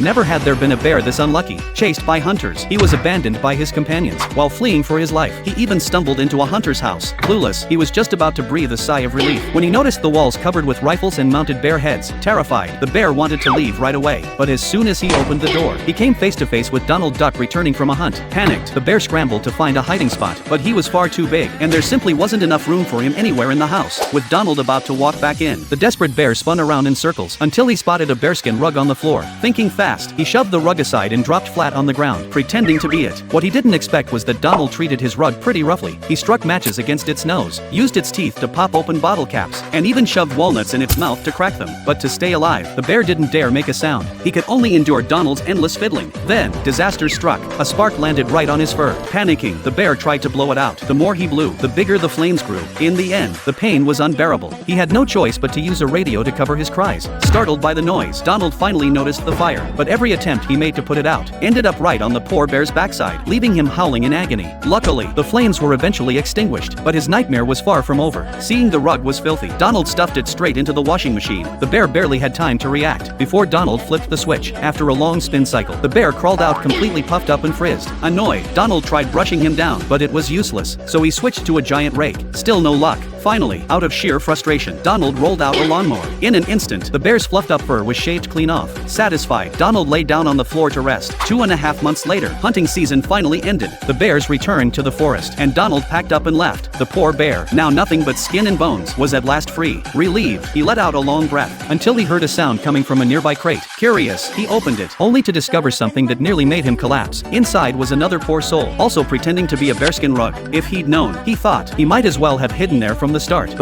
Never had there been a bear this unlucky. Chased by hunters, he was abandoned by his companions while fleeing for his life. He even stumbled into a hunter's house. Clueless, he was just about to breathe a sigh of relief when he noticed the walls covered with rifles and mounted bear heads. Terrified, the bear wanted to leave right away, but as soon as he opened the door, he came face to face with Donald Duck returning from a hunt. Panicked, the bear scrambled to find a hiding spot, but he was far too big, and there simply wasn't enough room for him anywhere in the house. With Donald about to walk back in, the desperate bear spun around in circles until he spotted a bearskin rug on the floor. Thinking fast, he shoved the rug aside and dropped flat on the ground, pretending to be it. What he didn't expect was that Donald treated his rug pretty roughly. He struck matches against its nose, used its teeth to pop open bottle caps, and even shoved walnuts in its mouth to crack them. But to stay alive, the bear didn't dare make a sound. He could only endure Donald's endless fiddling. Then, disaster struck. A spark landed right on his fur. Panicking, the bear tried to blow it out. The more he blew, the bigger the flames grew. In the end, the pain was unbearable. He had no choice but to use a radio to cover his cries. Startled by the noise, Donald finally noticed the fire, but every attempt he made to put it out ended up right on the poor bear's backside, leaving him howling in agony. Luckily, the flames were eventually extinguished, but his nightmare was far from over. Seeing the rug was filthy, Donald stuffed it straight into the washing machine. The bear barely had time to react before Donald flipped the switch. After a long spin cycle, the bear crawled out completely puffed up and frizzed. Annoyed, Donald tried brushing him down, but it was useless, so he switched to a giant rake. Still no luck. Finally, out of sheer frustration, Donald rolled out a lawnmower. In an instant, the bear's fluffed up fur was shaved clean off. Satisfied, Donald lay down on the floor to rest. 2.5 months later, hunting season finally ended. The bears returned to the forest, and Donald packed up and left. The poor bear, now nothing but skin and bones, was at last free. Relieved, he let out a long breath until he heard a sound coming from a nearby crate. Curious, he opened it, only to discover something that nearly made him collapse. Inside was another poor soul, also pretending to be a bearskin rug. If he'd known, he thought, he might as well have hidden there from the start.